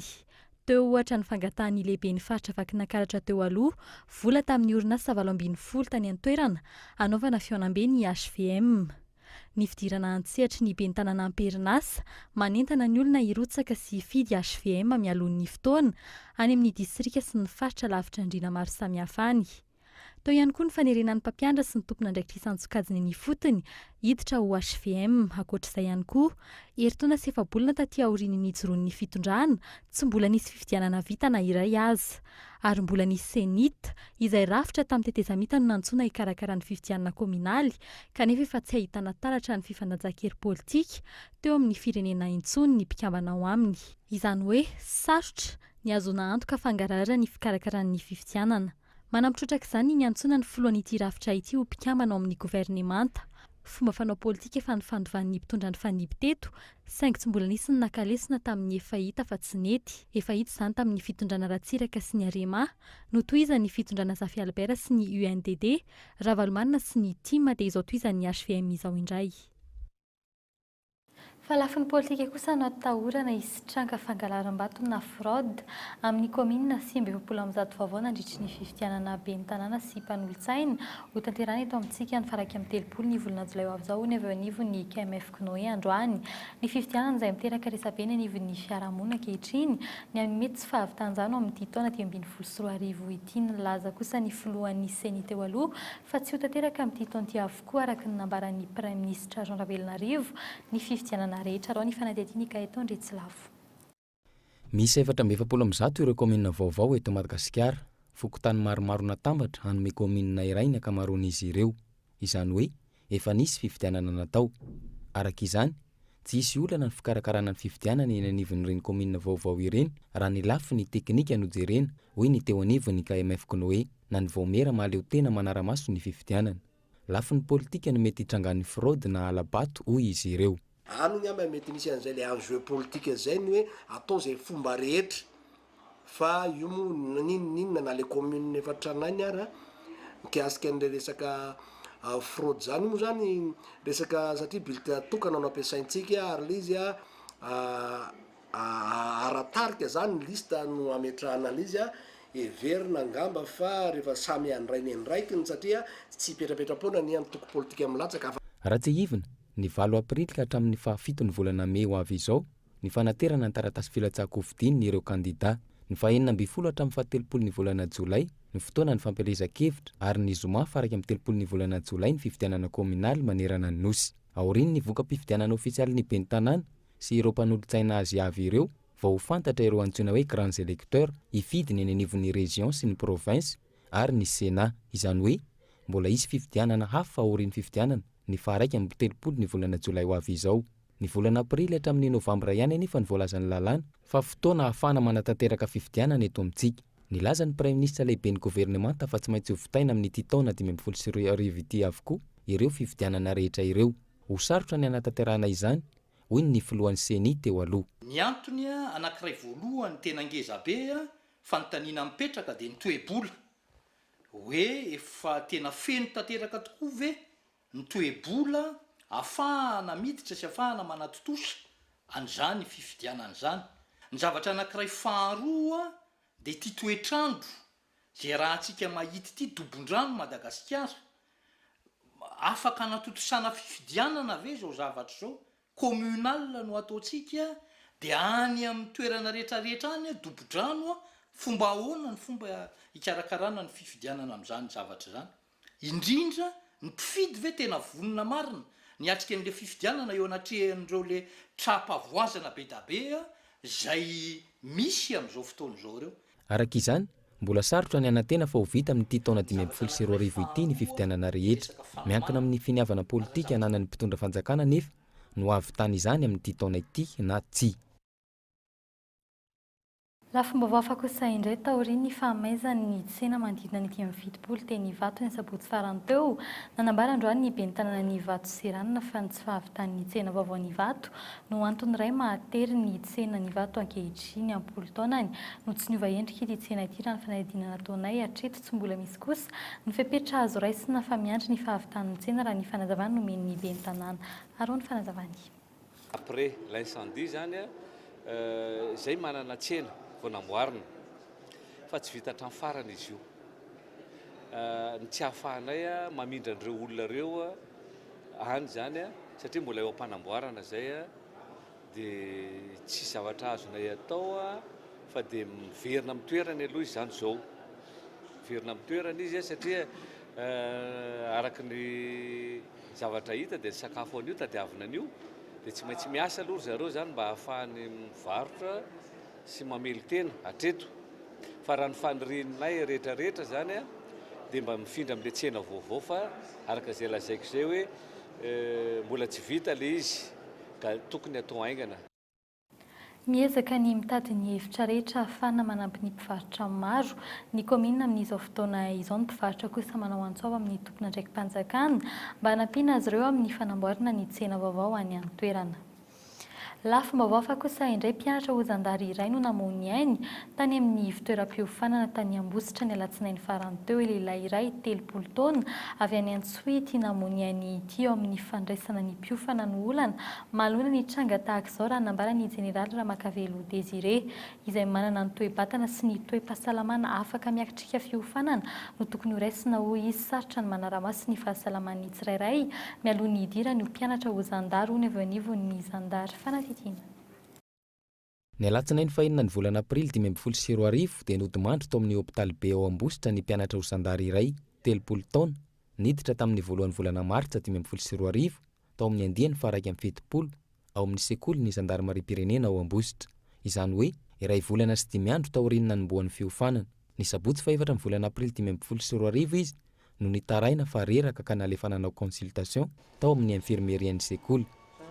Teo ohatra ny fangatahany lehibe ny faritra vaky nakaratra teo aloha, vola tamin'ny orinasa 740 tany an-toerana, anaovana fihaonam-be ny HVM. Ny fidirana antsehatra ny ben'ny tanàna amperinasa, manentana ny olona hirotsaka sy hifidy HVM mialohan'ny fotoana any amin'ny distrika sy ny faritra lavitra indrina maro samihafa any. Tao ihany koa ny fanerenan'ny mpampiandra sy ny tompona ndraikitra isantsokajiny ny fotony hiditra ho HVM. Ankoatr'izay ihany koa, herintaona sy efa-bolana taty aorian'ny joroan'ny fitondrana tsy mbola nisy fifidianana vita na iray aza. Ary mbola nisy senita izay rafitra tamin'ny tetezamita no nantsoina hikarakara ny fifidianana kominaly kanefa efa tsy ahitana taratra ny fifanajaka politika teo amin'ny firenena intsony ny mpikambana ao aminy. Izany hoe sarotra ny azona antoka fangarahara ny fikarakaran'ny fifidianana. Manampitrotraka izany ny antsoina ny filohan'ity rafitra ity ho mpikambana ao amin'ny governemanta. Fomba fanao politika efa nifandovan'ny mpitondra ny fandiby teto, saingy tsy mbola nisy ny nakalesina tamin'ny efa hita fa tsy nety. Efa hita izany tamin'ny fitondrana Ratsiraka sy ny Arema, notohizan'ny fitondrana Zafy Albert sy ny UNDD, Ravalomanana sy ny tima dia izao tohizan'ny HVM izao indray. Fa lafin'ny politika kosa no atahorana hisitranga fangalaram-bato na fraude amin'ny komina Simba Efampolo Amzato Vaovao nandritry ny fifidianana ben'ny tanàna sy mpanolotsaina ho tanterana eto amintsika ny faraky amin'ny 30 ny volana Jolay ho avy izao ny avy eo anivon'ny KMF Knoe androany. Ny fifidianana izay miteraka resabe ny anivon'ny fiarahamonina ankehitriny ny amin'ny mety tsy fahavitanjano amin'ity taona 2024 ity nilaza kosa ny filohan'ny seny teo aloha fa tsy ho tanteraka amin'ity taona avokoa araka ny nambaran'ny Prime Ministre Jean Ravelonarivo ny fifidianana rehetra rao ny fanadihadiana eto Andretsilavo. Misy 470 ireo komina vaovao eto Madagasikara. Fokotany maromaro natambatra hanome komina iray ny akamaroan'izy ireo. Izany hoe efa nisy fifidianana natao. Araka izany, tsy hisy olana ny fikarakarana ny fifidianana eny anivon'ireny komina vaovao ireny raha ny lafiny teknika no jerena hoe ny teo anivon'ny KMF Knoe na ny vaomera mahaleo tena manara-maso ny fifidianana. Lafiny politika no mety hitrangan'ny fraude na alabato hoy izy ireo. Ano nyamba mety misy an'izay le enjeu politique zay ny hoe atao zay fomba rehetra fa io mo ninona na le commune efa tranany ara mikasika an'le resaka fraude zany moa zany resaka satria bulletin tokana no ampiasaintsika ary le izy aratarika zany liste no ametrahana izy everina angamba fa rehefa samy andrainy andraikiny satria tsy petrapetrapoana ny antoko politika milatsaka. Raha tsy hivina Ny 8 aprily ka hatramin'ny 7 ny volana May ho avy izao ny fanaterana ny taratasy filatsaham-kofidiany ireo kandida. Ny 9 hatramin'ny 13 ny volana Jolay ny fotoana ny fampielezan-kevitra ary ny zoma faraka amin'ny 13 ny volana Jolay ny fifidianana kominaly manerana ny nosy. Aoriany ny voka-pifidianana ofisialy ny ben'ny tanàna sy ireo mpanolotsaina azy avy ireo vao ho fantatra ireo antsoina hoe grands électeurs hifidiny eny anivon'ny région sy ny province ary ny sénat. Izany hoe mbola isy fifidianana hafa aorian'ny fifidianana ny faraiky amin'ny 30 ny volana Jolay ho avy izao. Ny volana aprily hatramin'ny novambra ihany anefa ny voalazan'ny lalàna fa fotoana ahafahana manatanteraka fifidianana eto amintsika. Nilaza ny prime ministre lehiben'ny gouvernemanta fa tsy maintsy ho vitaina amin'ity taona 2024 ity avokoa ireo fifidianana rehetra ireo. Ho sarotra ny anatanterahana izany hoy ny filohan'ny seni teo aloha. Ny antony anankiray voalohany tena ngeza be fanontaniana mipetraka dia ny toe-bola hoe efa tena feno tanteraka tokoa ve ny toe-bola ahafahana miditra sy ahafahana manatotosa an'izany fifidianana izany. Ny zavatra anankiray faharoa dia ity toetrandro zay raha antsika mahita ity dobon-drano Madagasikara afaka natotosana fifidianana ve zao zavatra zao communal no ataontsika dia any amin'ny toerana rehetrarehetra any dobo-drano fomba ahoana ny fomba hikarakarana ny fifidianana amin'izany zavatra zany. Indrindra ny mpifidy ve tena vonona marina ny atsika n'le fifidianana eo anatrehan'ireo le trapavoazana be da be zay misy amin'izao fotoana izao ireo. Araka izany mbola sarotra ny anantena fa ho vita amin'ity taona 2024 ity ny fifidianana rehetra. Miankina amin'ny finiavana politika ananan'ny mpitondra fanjakana nefa no avy tany izany amin'ity taona ity na tsy. Lafombaovao fakosa indray taoriany ny fahamaizany ny tsena manodidina ny 10 teny Ivato ny sabotsy farany teo nanambara androany ny ben'ny tanàna ny Ivato sy ranona fa ny tsy fahavitan'ny tsena vaovao ny Ivato no antony iray mahatery ny tsena ny Ivato ankehitriny ampolo taonany no tsy niova endrika ity tsena ity raha ny fanadinana nataonay hatreto tsy mbola misy kosa ny fepetra azo raisina fa miandry ny fahavitan'ny tsena raha ny fanazavany nomen'ny ben'ny tanàna ary ny fanazavany. Après l'incendie zany zay manana tsena vao namboarina fa tsy vita hatramin'ny farana izy io. Ny tsy hahafahanay mamindra an'ireo olona ireo any zany satria mbola eo am-panamboarana zay dia tsy zavatra azonay atao fa dia miverina amin'ny toerana aloha izy zany zao. Miverina amin'ny toerana izy satria araka ny zavatra hita dia ny sakafo an'io tadiavina an'io dia tsy maintsy miasa aloha zareo zany mba ahafahany mivarotra sy mamely tena hatreto. Fa raha ny fanirianay rehetrarehetra zany dia mba mifindra amin'le tsena vaovao fa araka izay lazaiko izay hoe mbola tsy vita le izy ka tokony atao haingana. Miezaka ny mitady ny hevitra rehetra ahafahana manampy ny mpivarotra maro ny komina amin'izao fotoana izao ny mpivarotra kosa manao antsova amin'ny tompona ndraiky mpanjakana mba hanampiana azy ireo amin'ny fanamboarana ny tsena vaovao any amin'ny toerana. Lafombaovao fa kosa indray mpianatra hozandary iray no namony ainy tany amin'ny fitoeram-piofanana tany Ambositra ny alatsinainy farany teo lehilahy iray 30 taona avy any Antsohity namony ainy ity eo amin'ny fandraisana ny mpiofana ny olana malona ny tranga tahaka izao raha nambara ny jeneraly Ramakavelo Desiré izay manana ny toe-batana sy ny toe-pahasalamana afaka miaktrika fiofanana no tokony ho raisina ho izy sarotra ny manarama sy ny fahasalaman'ny tsirairay mialoha ny idirany mpianatra hozandary ny avy anivon'ny zandary fanatitiana. Ny alatsinainy fahinana ny volana aprily 2024 dia nodimandry tao amin'ny hôpitaly be ao Ambositra ny mpianatra hozandary iray 30 taona niditra tamin'ny voalohan'ny volana martsa 2024 tao amin'ny andiany faraiky amin'ny 70 ao amin'ny sekoly ny zandarmarim-pirenena ao Ambositra. Izany hoe iray volana sy 5 andro taorianina nomboan'ny fiofanana. Ny sabotsy fa 4 volana aprily 2024 izy no nitaraina fa reraka ka nalefa nanao consultation tao amin'ny infirmerian'ny sekoly.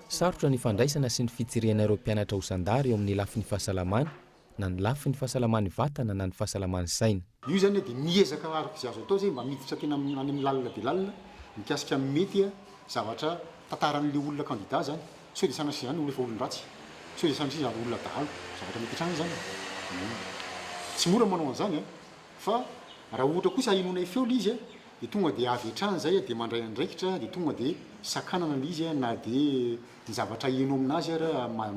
Sarotra ny fandraisana sy ny fitsiriana ireo mpianatra hozandary eo amin'ny lafiny fahasalamana na ny lafiny fahasalamany vatana na ny fahasalamany saina. Io zany dia miezaka araka izay azo atao zay mba miditra tena any amin'ny lalina dia lalina mikasika mety zavatra tantaran'le olona kandida zany sao dia sanatria zany olona efa olona ratsy sao dia sanatria zany olona dahalo zavatra mety hatrany zany. Tsy mora manao an'izany fa raha ohatra kosa hainona feola izy dia tonga dia avy hatrany zay dia mandray andraikitra dia tonga dia sakanana izy na dia ny zavatra hainao aminazy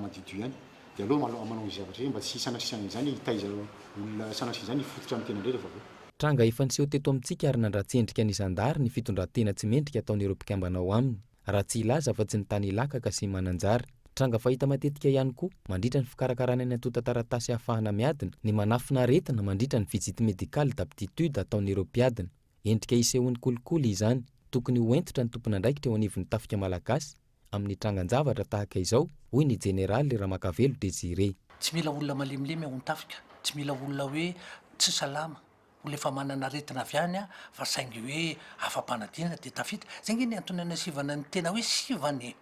madidio ihany dia aloha manao izy zavatra mba tsy sanatrisana izany hitaiza olona sanatria izany hifototra amin'ny tena indray rehefa avy. Tranga efa niseho teto amintsika ary nandratsendrika ny zandary ny fitondrantena tsy mendrika ataon'ireo mpikambana ao aminy raha tsy ilaza fa tsy ny tany ilakaka sy mananjara. Tranga fahita matetika ihany koa mandritra ny fikarakarana ny atota taratasy ahafahana miadina ny manafina aretina mandritra ny visite médicale d'aptitude ataon'ireo mpiadina. Endrika isehony kolikoly izany, tokony hoentotra ny tompona andraikitra eo anivon'ny tafika malagasy amin'ny trangan-javatra tahaka izao, hoy ny jeneraly Ramakavelo Desiré. Tsy mila olona malemilemy ao ny-tafika, tsy mila olona hoe tsy salama, olona efa manana aretina avy any fa saingy hoe afa-panadinana dia tafita. Zay nge ny antony anasivana ny tena hoe sivany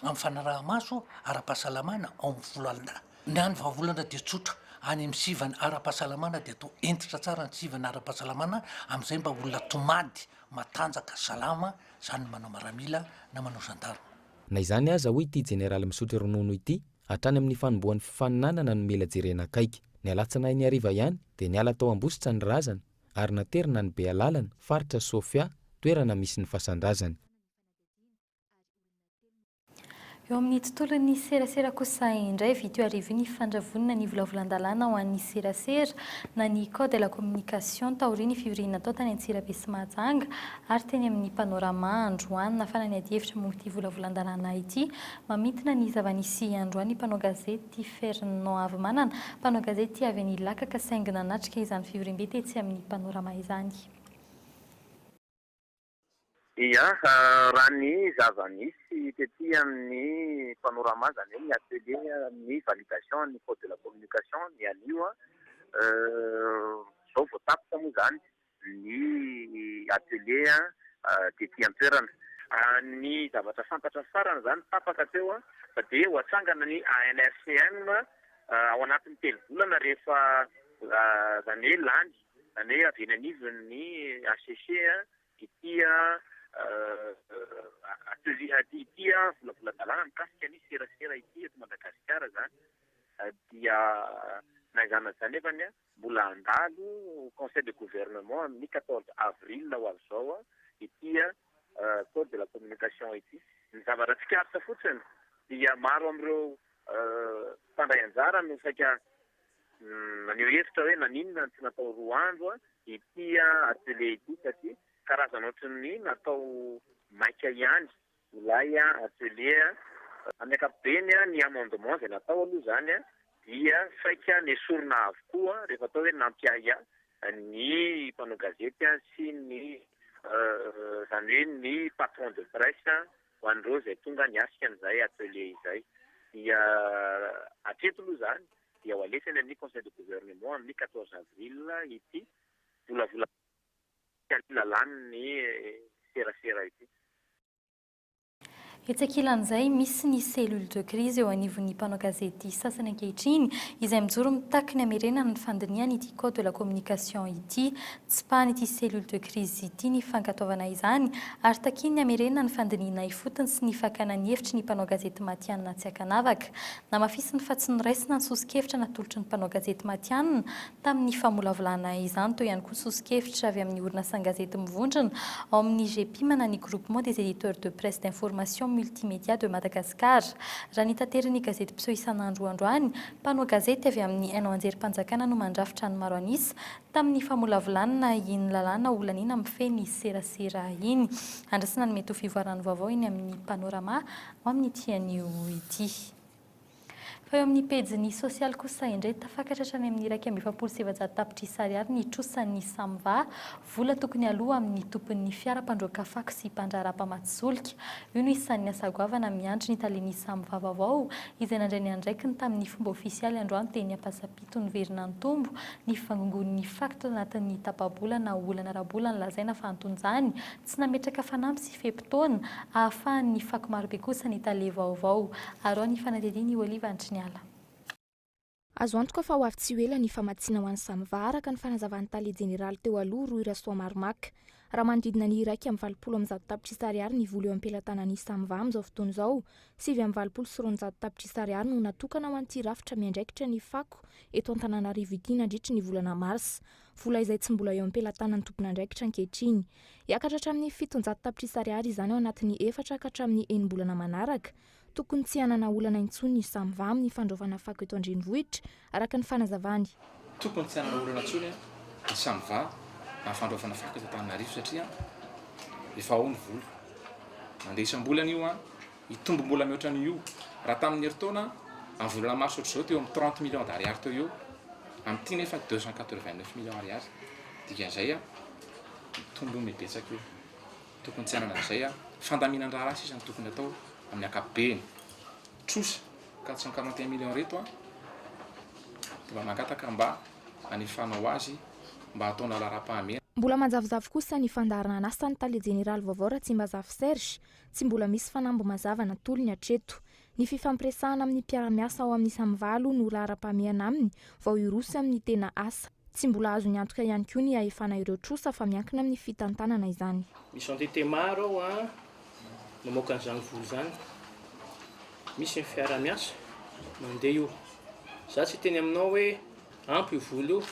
amin'ny fanaraha-maso ara-pahasalamana ao amin'ny volana. Ny any vahavolana dia tsotra, any amin'ny sivany ara-pahasalamana dia atao entitra tsara ny sivany ara-pahasalamana, amin'izay mba olona tomady matanjaka salama, zany manao maramila na manao gendarme. Na izany aza hoy ity jeneraly misotro ronono ity, hatrany amin'ny fanombohan'ny fifaninanana no mila jerena akaiky. Ny alatsinainy ny hariva ihany dia niala tao Ambositra ny razana ary naterina ny Bealalana, faritra Sofia, toerana misy ny fasan-drazana. Eo amin'ny tontolon'ny serasera kosa indray video arivo ny fandravonina ny volavolan-dalàna ho an'ny serasera na ny code de la communication taoriany fivoriana tao tany Antsirabe sy Mahajanga ary teny amin'ny panorama androany nafana ny ady hevitra momba ity volavolan-dalàna ity, mamitina ny zava-nisy androany mpanao gazety Fernand Avemanana, mpanao gazety avy any Lakaka saingy nanatrika izany fivoriam-be tetsy amin'ny panorama izany. Ia, raha ny zava-nisy tetỳ amin'ny panorama zany hoe ny atelier ny validation ny code de la communication ny anio zao vao tapitra moa zany ny atelier tetỳ an-toerana. Ny zavatra fantatra farany zany tapaka teo fa dia ho atsangana ny ANRCM ao anatin'ny telo volana rehefa zany hoe lany zany hoe avy eny anivon'ny ACC ity atelier ity volavolan-dalàna mikasika ny serasera ity eto Madagasikara zany dia naizana zany nefany mbola andalo conseil de gouvernement amin'ny 14 avril ho avy zao ity code de la communication ity. Ny zavatra tsikaritra fotsiny dia maro amin'ireo mpandray anjara no saika maneho hevitra hoe naninona tsy natao roa andro ity atelier ity satria karazana ohatran'ny natao maika ihany ilay atelier amin'ny ankapobeny ny amendement izay natao aloha zany dia saika nesorina avokoa rehefa atao hoe nampiaia ny mpanao gazety sy ny zany hoe ny patron de presse ho an'ireo izay tonga niasika an'izay atelier izay dia atreto aloha zany dia ho alesany amin'ny conseil de gouvernement amin'ny 14 avril ity volavola lalàny ny serasera ity. Hetsakilan'izay misy ny cellule de crise eo anivon'ny mpanao gazety sasany ankehitriny izay mijoro mitakiny hamerenana ny fandiniany ity code de la communication ity, tsy pahany ity cellule de crise ity ny fankataovana izany ary takiny hamerenana ny fandiniana ifotony sy ny fakana ny hevitry ny mpanao gazety matianina tsy akanavaka. Namafisiny fa tsy noraisina ny sosikevitra natolotry ny mpanao gazety matianina tamin'ny famolavolana izany, toy ihany koa sosikevitra avy amin'ny orinasa gazety mivondrona ao amin'ny GEPIM-na ny groupement des éditeurs de presse d'information multimédia de Madagascar. Raha ny tanterany gazety mpiseho isan'andro androany, mpanao gazety avy amin'ny hainao anjerim-panjakana no mandrafitra ny maro anisa tamin'ny famolavolana iny lalàna olan'iny amin'ny serasera iny. Andrasana ny mety ho fivoarany vaovao iny amin'ny panorama ao amin'ny tian'io ity. Fa eo amin'ny pejiny sosialy kosa indray tafakatra hatrany amin'ny 1,700 tapitrisa ariary ny trosan'ny Samva, vola tokony aloha amin'ny tompon'ny fiara mpandroaka fako sy mpandrara-pamatsisolika. Io no isan'ny asagoavana miandry ny talen'ny Samva Vaovao izay nandray ny andraikiny tamin'ny fomba ofisialy androany teny ampasapito ny Verinantombo ny fangongon'ny fakitra anatin'ny tapabolana olana rabolana lazaina fa antonjany tsy nametraka fanampy sy fepitaona ahafahan'ny fako marobe kosa ny tale vaovao. Ary ny fanadidiny Oliva Antriniala. Azo antoka fa ho avy tsy ela ny famatsiana ho an'ny Samva araka ny fanazavan'ny tale jeneraly teo aloha Roirasoa Maromaka. Raha manodidina ny 1,20 tapitrisa ariary ny vola eo am-pelantanan'ny Samva amin'izao fotoana izao, 7,20 tapitrisa ariary no natokana ho an'ity rafitra miandraikitra ny fako eto Antananarivo ity nandritra ny volana Mars. Vola izay tsy mbola eo am-pelantanan'ny tompon'andraikitra ankehitriny. Hiakatra hatramin'ny 700 tapitrisa ariary izany ao anatin'ny 4 ka hatramin'ny 9 bolana manaraka. Tokony tsy hanana olana intsony ny Samva amin'ny fandrovana fako eto Andrenivohitra araka ny fanazavany. Tokony tsy hanana olana intsony ny Samva amin'ny fandrovana fako eto Antananarivo satria efa ao ny vola. mandeha isam-bolana io a itombo mbola mihoatra n'io raha tamin'ny heritaona amin'ny volana mars ohatr'izao teo amin'ny 30 millions d'ariary teo eo amin'ity nefa 289 millions ariary dikan'izay a itombo mibetsaka io tokony tsy anana an'izay a fandaminan-draha rasy izy ny tokony atao amin'ny ankapobeny trosa 441 millions reto a dia mba mangataka mba anefanao azy mba ataona lara-pahamena. Mbola manjavozavo kosa ny fandarana n'asan'ny tale jeneraly vaovao raha tsy mba zafy Serge tsy mbola misy fanambo mazava natolony hatreto. Ny fifampiresahana amin'ny mpiara-miasa ao amin'ny samivalo no lara-pahamehana aminy vao irosy amin'ny tena asa. Tsy mbola azo nyantoka ihany koa ny ahefana ireo trosa fa miankina amin'ny fitantanana izany. Misy entité maro ao a mamoaka an'izany volo zany. Misy ny fiara-miasa mandeha io. Za tsy teny aminao hoe ampy io volo io.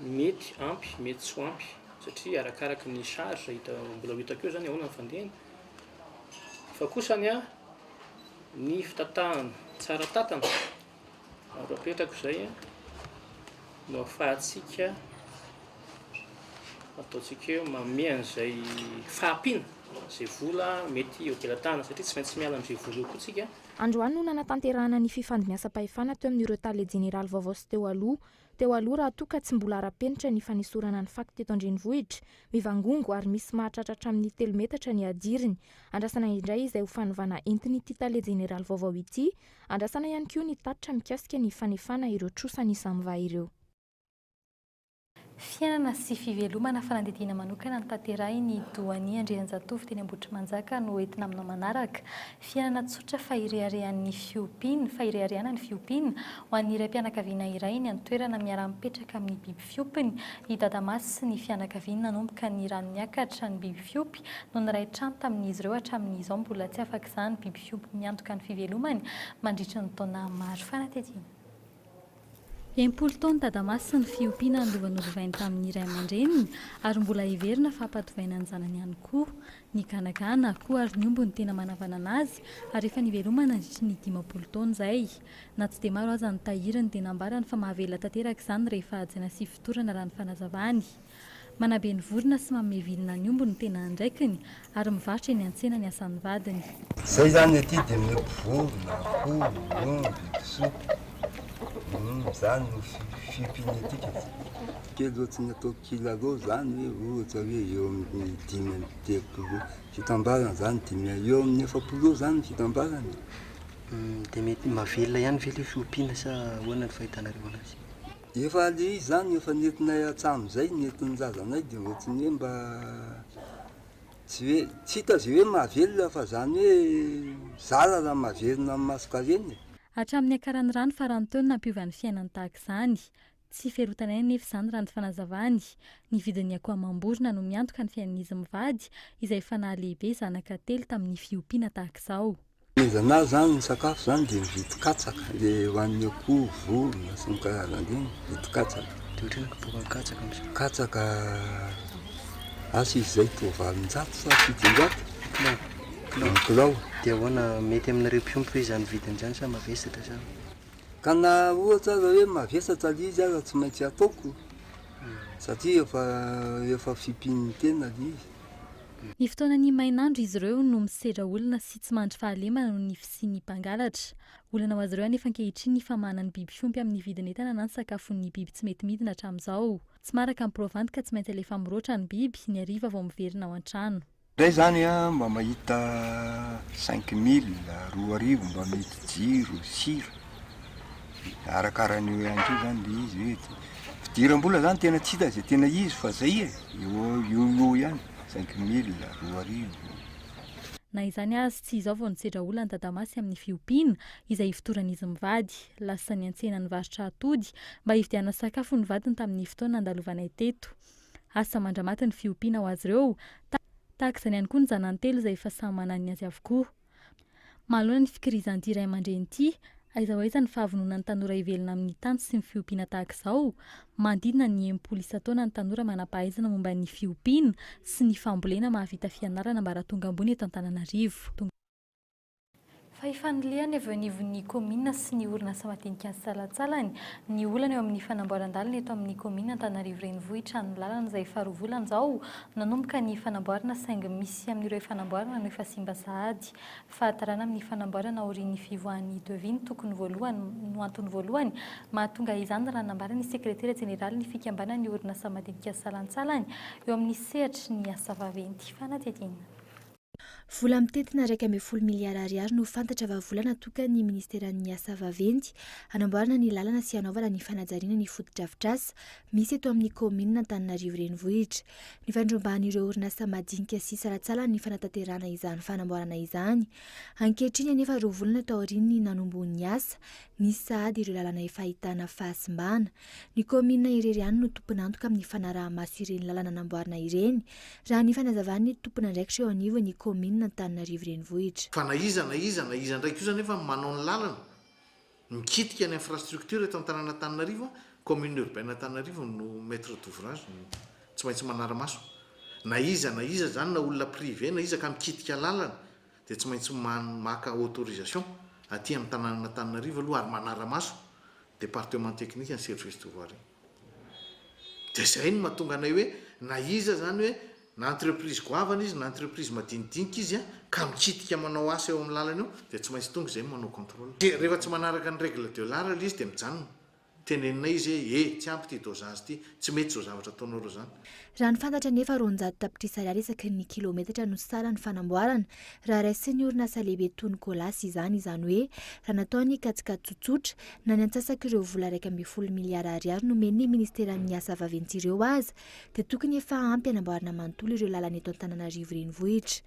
Mety ampy, mety tsy ampy satria arakaraka ny charge hita mbola hitako eo zany ahoana ny fandehany. Fa kosany a ny fitatahana tsara tatana aro apetrako izay a no ahafahantsika ataontsika eo manome an'izay fahampiana izay vola mety eo-pelatahana satria tsy maintsy miala amin'izay vola eo koa tsika. Androany no nanatanterahana ny fifandimbiasam-pahefana teo amin'ireo tale jeneraly vaovao sy teo aloha raha toa ka tsy mbola ara-penitra ny fanisorana ny faky teto andrenivohitra mivangongo ary misy mahatratratra amin'ny 3 metatra ny adiriny. Andrasana indray izay ho fanovana entiny ity tale jeneraly vaovao ity, andrasana ihany koa ny tatitra mikasika ny fanefana ireo trosa ny samva ireo. Fiainana sy fivelomana fanadidina manokana ny tanterahiny Doany Andrianjatovo teny Ambohitrimanjaka no entina aminao manaraka. Fiainana tsotra fa ireharehan'ny fiompiana, fa ireharehana ny fiompiana ho an'ny raim-pianakaviana iray ny antoerana miara-mipetraka amin'ny biby fiompiny. I Dadamasy sy ny fianakaviana nanomboka ny rano miakatra ny biby fiopy no niray trano tamin'izy ireo hatramin'izao mbola tsy afaka izany biby fiopy miantoka ny fivelomany mandritra ny taona maro fanatediana. 10 taona Dadamasy sy ny fiompiana andovan'olovainy tamin'ny iray aman-dreniny ary mbola heverina fa hampatovaina ny zanany ihany koa. Ny ganagana koa ary ny omby ny tena manavana anazy ary efa nivelomana nandritra ny 50 taona izay. Na tsy dia maro aza ny tahirany dia nambarany fa mahavela tanteraka izany rehefa hajaina sy fotorana raha ny fanazavany. Manabe ny vorona sy manome vilona ny omby ny tena andraikiny ary mivarotra eny an-tsena ny asan'ny vadiny. Izay zany aty dia vorona, akoho, omby, kisoa. Zany no fiompiana atika. Kely ohatrany atao kilalo zany hoe ohatra hoe eo amin'ny 5 fitambarana zany 5 eo amin'ny 70 zany fitambarana. Dia mety mahavelona ihany ve ilay fiompiana sa ahoana ny fahitanareo anazy? Efa le zany efa nentinay hatramin'izay nentin'ny zazanay dia ohatrany hoe mba tsy hita zay hoe mahavelona fa zany hoe zara raha mahavelona amin'ny masonkareny. Hatramin'ny akaran'ny rano farany taona nampiovany fiainany tahaka izany. Tsy fiarotanay nefa izany raha ny fanazavany. Ny vidin'ny akoho amam-borona no miantoka ny fiainan'izy mivady izay efa nahalehibe zanaka telo tamin'ny fiompiana tahaka izao. Zanahy zany ny sakafo zany dia mividy katsaka dia ho an'ny akoho, vorona sy ny karazany ireny mividy katsaka. Dia ohatrany kapoaka katsaka amin'izao? Katsaka asa izy izay toa valonjato sa 700. Kilao. Dia ahoana mety aminareo mpiompy hoe izany vidiny izany sa mavesatra sa? Ka na ohatra aza hoe mavesatra le izy aza tsy maintsy ataoko satria efa fiompiany tena le izy. Ny fotoanany mainandro izy ireo no misedra olona sy tsy mandry fahalemana noho ny fisian'ny mpangalatra. Olana ho azy ireo anefa ankehitriny ny famahana ny biby fiompy amin'ny vidiny entana na ny sakafon'ny biby tsy mety midina hatramin'izao. Tsy maraka amin'ny provanty ka tsy maintsy alefa miroatra ny biby ny hariva vao miverina ao an-trano. Ray zany a mba mahita 5 000, 2 000 mba mety jiro, sira. Arakarany ihany koa zany le izy hoe fidiram-bola zany tena tsy hita izay tena izy fa zay eo ihany 5 000, 2 000. Na izany azy tsy izao vao nisedra olana Dadamasy amin'ny fiompiana izay fotoran'izy mivady. Lasa ny an-tsena nivarotra atody mba hividiana sakafo ny vadiny tamin'ny fotoana andalovanay teto. Asa mandramaty ny fiompiana ho azy ireo. Tahaka izany ihany koa ny zanany telo izay efa samy manana ny azy avokoa. Mahalona ny fikirizan'ity iray aman-dreny ity, aiza ho aiza ny fahavonona ny tanora hivelona amin'ny tany sy ny fiompiana tahaka izao. Mandidina ny 10 isan-taona ny tanora manam-pahaizana momba ny fiompiana sy ny fambolena mahavita fianarana mba raha tonga ambony eto Antananarivo. fa ifanilehany avy anivon'ny komina sy ny orinasa madinika ny salatsalany ny olana eo amin'ny fanamboaran-dalana eto amin'ny komina Antananarivo renivohitra ny lalana izay faharovolana izao nanomboka ny fanamboarana saingy misy amin'ireo fanamboarana no efa simba sahady fahatarana amin'ny fanamboarana aorian'ny fivoahan'ny deviny tokony voalohany no antony voalohany mahatonga izany raha nambarany sekretera jeneraly ny fikambanany orinasa madinika salantsalany eo amin'ny sehatra ny asa vaventy fanadihadiana. Vola mitetina 1.10 miliara ariary no fantatra vavolana tokany ministeran'ny asa vaventy hanamboarana ny lalana sy hanaovana ny fanajariana ny fotodrafitrasa misy eto amin'ny komina Antananarivo renivohitra. Ny fandrombahan'ireo orinasa madinika sy salatsalany ny fanatanterahana izany fanamboarana izany. Ankehitriny anefa ireo volana tao aoriany nanombon'ny asa nisy sahady ireo lalana efa ahitana fahasimbana. Ny komina irery ihany no tompon'antoka amin'ny fanaraha-maso ireny lalana namboarina ireny raha ny fanazavany tompona andraikitra eo anivo ny komina Antananarivo renivohitra. Fa na iza ndraiky io zany efa manao ny lalana mikitika ny infrastructure eto an-tanàna Antananarivo, commune urbaine Antananarivo no maître d'ouvrage tsy maintsy manara-maso. Na iza zany na olona privé na iza ka mikitika lalana dia tsy maintsy maka autorisation aty amin'ny tanàna Antananarivo aloha ary manara-maso département technique ny service de voirie. Dia zay no mahatonga anay hoe na iza zany hoe na entreprise goavana izy na entreprise madinidinika izy ka mikitika manao asa eo amin'ny lalana eo dia tsy maintsy tonga izay manao contrôle. Rehefa tsy manaraka ny règle de l'art izy dia mijanona. Teneninay izy tsy ampy ty dosage ty, tsy mety zao zavatra ataonao zany. Raha ny fantatra nefa 200 tapitrisa ariary isaky ny kilometatra no sala ny fanamboarana raha raisy ny orinasa lehibe tony kolasy izany hoe raha nataony katsika tsotsotra na ny antsasaka ireo vola 1.10 miliara ariary no men'ny ministeran'ny asa vaventy ireo aza dia tokony efa ampy hanamboarana manontolo ireo lalana eto Antananarivo renivohitra.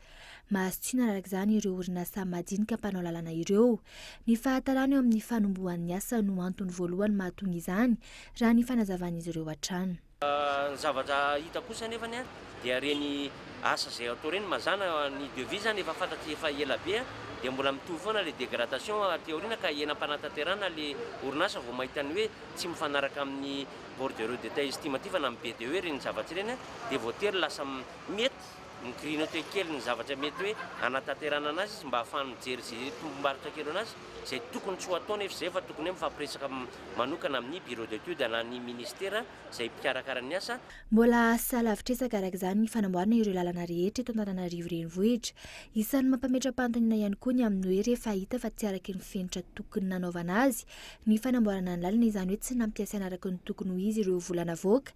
Mahasotsiana araka izany ireo orinasa madinika mpanao lalana ireo. Ny fahatarana eo amin'ny fanombohan'ny asa no antony voalohany mahatonga izany raha ny fanazavan'izy ireo hatrany. Ny zavatra hita kosa nefany dia reny asa izay atao reny mazana ny devis zany efa fantatry efa ela be dia mbola mitovy foana le dégradation théoriana ka enam-panatanterahana le orinasa vao mahita ny hoe tsy mifanaraka amin'ny bordereau détail estimatif na amin'ny BDE reny zavatra ireny dia voatery lasa mety ny grignoté kely ny zavatra mety hoe anatanterahana anazy izy mba ahafahany mijery izay tombom-barotra kely anazy izay tokony tsy ho ataony efa izay fa tokony mifampiresaka manokana amin'ny bureau d'étude na ny ministère izay mpikarakara ny asa. Mbola asa lavitresaka araka izany ny fanamboarana ireo lalana rehetra eto Antananarivo renivohitra. Isan'ny mampametra-pantaniana ihany koa ny amin'ny hoe rehefa hita fa tsy araka ny fenitra tokony nanaovana azy ny fanamboarana ny lalana izany hoe tsy nampiasaina araka ny tokony ho izy ireo volana voaka.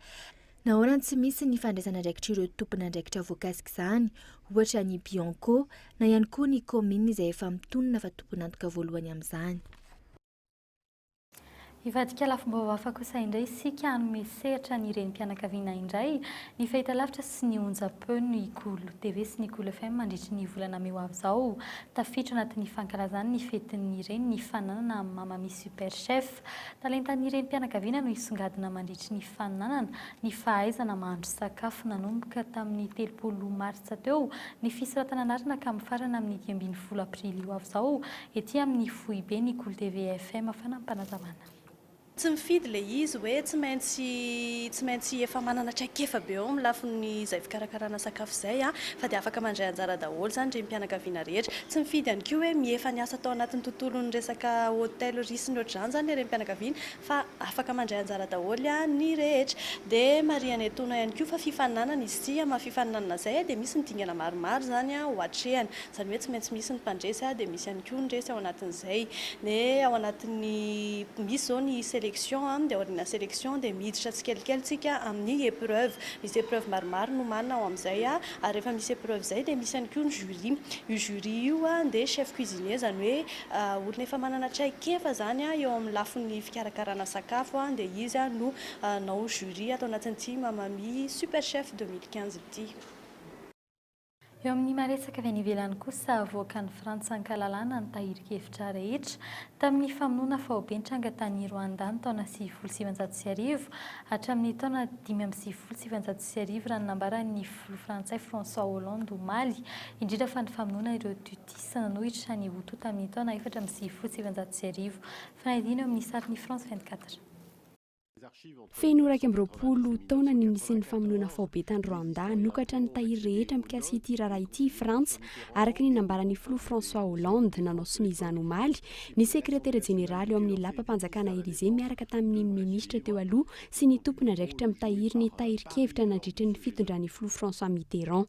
Nahoana tsy misy ny fandraisana andraikitra ireo tompona andraikitra voakasika izany ohatra ny Bianco na ihany koa ny komina izay efa mitonona fa tompon'antoka voalohany amin'izany. Ivadika lafim-baovao hafa kosa indray isika hanome sehatra ny renim-pianakaviana indray ny fahitalavitra sy ny onjam-peo ny KOLO TV sy ny KOLO FM mandritra ny volana May ho avy izao tafiditra anatin'ny fankalazana ny fetin'ny reny ny fananana mamami super chef talentan'ny renim-pianakaviana no isongadina mandritra ny fananana ny fahaizana mahandro sakafo nanomboka tamin'ny 30 martsa teo ny fisoratana anarana ka mifarana amin'ny 10 aprily ho avy izao ety amin'ny foibe ny KOLO TV FM fanampanazavana. Tsy mifidy le izy hoe tsy maintsy efa manana traikefa be ao amin'ny lafiny izay fikarakarana sakafo izay fa dia afaka mandray anjara daholo zany renim-pianakaviana rehetra. Tsy mifidy ihany koa hoe miefa ny asa atao anatin'ny tontolon'ny resaka hôtel risy ny ohatr'izany zany le renim-pianakaviana fa afaka mandray anjara daholo ny rehetra. Dia mariana etoana ihany koa fa fifaninanana izy ity amin'ny fifaninanana izay dia misy ny dingana maromaro zany ho atrehany zany hoe tsy maintsy misy ny mpandresy dia misy ihany koa ny resy ao anatin'izay. Dia ao anatin'ny misy zao ny dia orina sélection dia miditra tsikelikely tsika amin'ny épreuve. Misy épreuve maromaro no manana ao amin'izay ary rehefa misy épreuve izay dia misy ihany koa ny jury. Io jury io dia chef cuisinier zany hoe olona efa manana traikefa zany eo amin'ny lafiny fikarakarana sakafo dia izy no nao jury atao anatin'ity mamami super chef 2015 ity. Eo amin'ny maresaka avy any ivelany kosa avoaka ny Frantsa ankalalana ny tahirin-kevitra rehetra tamin'ny famonoana fahobentranga tany Rwanda ny taona 1700 hatramin'ny taona 1700 raha nambaran'ny filoha frantsay François Hollande omaly indrindra fa ny famonoana ireo tutisa nanohitra ny Hutu tamin'ny taona 1700. Fanadina eo amin'ny sarin'ny France 24. Fenora Kembropolo taona ny nisin'ny famonoana faobe tany Rwanda nokatra ny tahiry rehetra mikasy ity raharaha ity Frantsa araka ny nambaran'ny filoha François Hollande nanao sonizany omaly ny sekretera jeneraly eo amin'ny lapam-panjakana Élysée miaraka tamin'ny minisitra teo aloha sy ny tompony andraikitra mitahiry ny tahirin-kevitra nandritra ny fitondran'ny filoha François Mitterrand.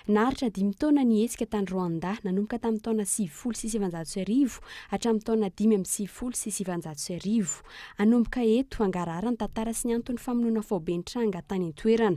Naritra 5 taona ny hetsika tany Rwanda nanomboka tamin'ny taona 1970 hatramin'ny taona 1990. Anomboka eto angarara ny tantara sy ny antony famonoana faobe tranga tany an-toerana.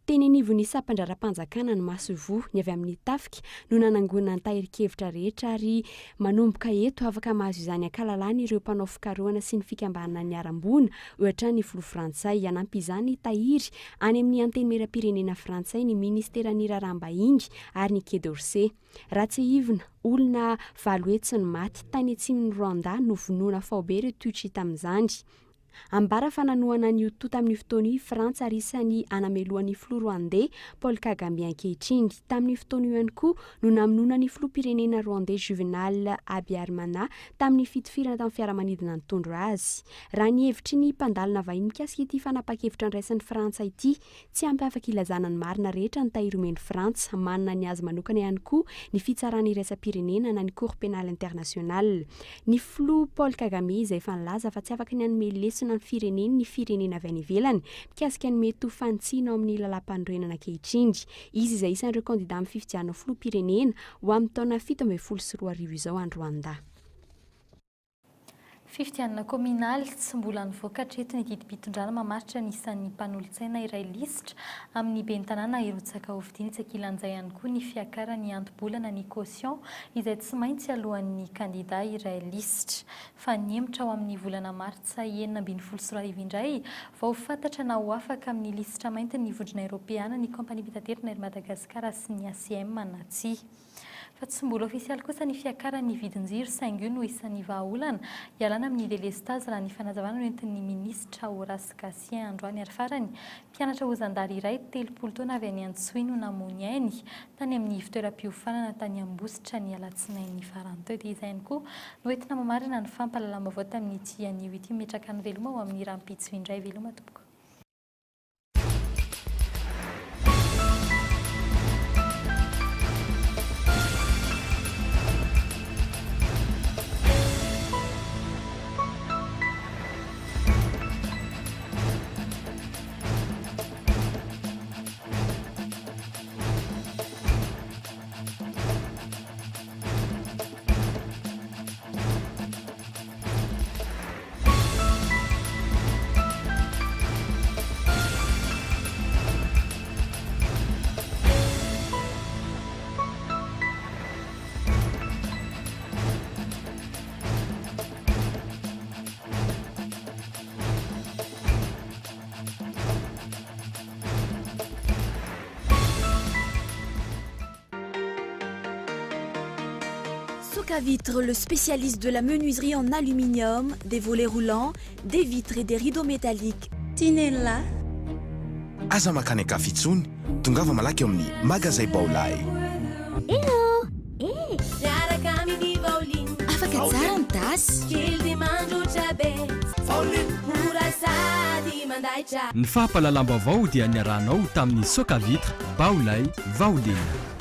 Teny anivon'ny sampandra-panjakana ny Masovo ny avy amin'ny tafika no nanangona ny tahirin-kevitra rehetra ary manomboka eto afaka mahazo izany ankalalana ireo mpanao fikarohana sy ny fikambanana ny arambona ohatra ny filoha Frantsay. Anampy izany tahiry any amin'ny antenimieram-pirenena Frantsay ny ministeran'ny raharaham-bahiny ary ny Quai d'Orsay. Raha tsy ivona olona 7 hetsy ny maty tany atsimon'ny Rwanda no vonoana faobe ireo toetra hita amin'izany. Ambara fananoana ny to tamin'ny fotoana io Frantsa ary isan'ny anameloan'ny filoha Rwandais Paul Kagame ankehitriny. Tamin'ny fotoana io ihany koa no namonoana ny filoham-pirenena Rwandais Juvenal Habyarimana tamin'ny fitifirana tamin'ny fiaramanidina nitondro azy. Raha ny hevitry ny mpandalina vahiny mikasika ity fanapa-kevitra niraisan'ny Frantsa ity, tsy ampy afaka ilazana ny marina rehetra ny tahiry-omen'ny Frantsa, manana ny azy manokana ihany koa ny fitsarana iraisam-pirenena na ny Cour pénale internationale. Ny filoha Paul Kagame izay efa nilaza fa tsy afaka ny hanome lesona ny firenena avy any ivelany mikasika ny mety ho fantsiana ao amin'ny lalam-panorenana ankehitriny. Izy izay isan'ireo kandida amin'ny fifidianana filoham-pirenena ho amin'ny taona 2017 izao any Rwanda. Fifidianana kominaly tsy mbola nivoaka hatreto ny didim-pitondrana mamaritra ny isan'ny mpanolontsaina iray lisitra amin'ny ben'ny tanàna Irotsaka Ovidiana Itsakilanjay ihany koa ny fiakarany anto-bolana ny caution izay tsy maintsy alohan'ny kandida iray lisitra. Fa niemotra ao amin'ny volana martsa 2024 indray vao fantatra na ho afaka amin'ny lisitra mainty ny vondrona Europeana ny kompania pitaterina ery Madagasikara sy ny ACM na tsia. Fa tsy mbola ofisialy kosa ny fiakaran'ny vidin-jiro saingy io no isan'ny vahaolana ialana amin'ny délestage raha ny fanazavana noentin'ny ministra Horace Cassien androany ary farany. Mpianatra hozandary iray 30 taona avy any Antsohihy no namony ainy tany amin'ny fitoeram-piofanana tany Ambositra ny alatsinainy farany teo. Dia izay ihany koa noentina mamarina ny fampahalalam-baovao tamin'ny ity anio ity metraka ny veloma ao amin'ny rampitso indray veloma tompoko. Vitre, le spécialiste de la menuiserie en aluminium, des volets roulants, des vitres et des rideaux métalliques. Tinella. Aza makany akafitsony, tongava malaky amin'ny magazay Baolay. Hello. Afaka tsara ny tasy. Ny fahapalalamba vao dia niarahanao tamin'ny Soka Vitre, Baolay, Vaolina.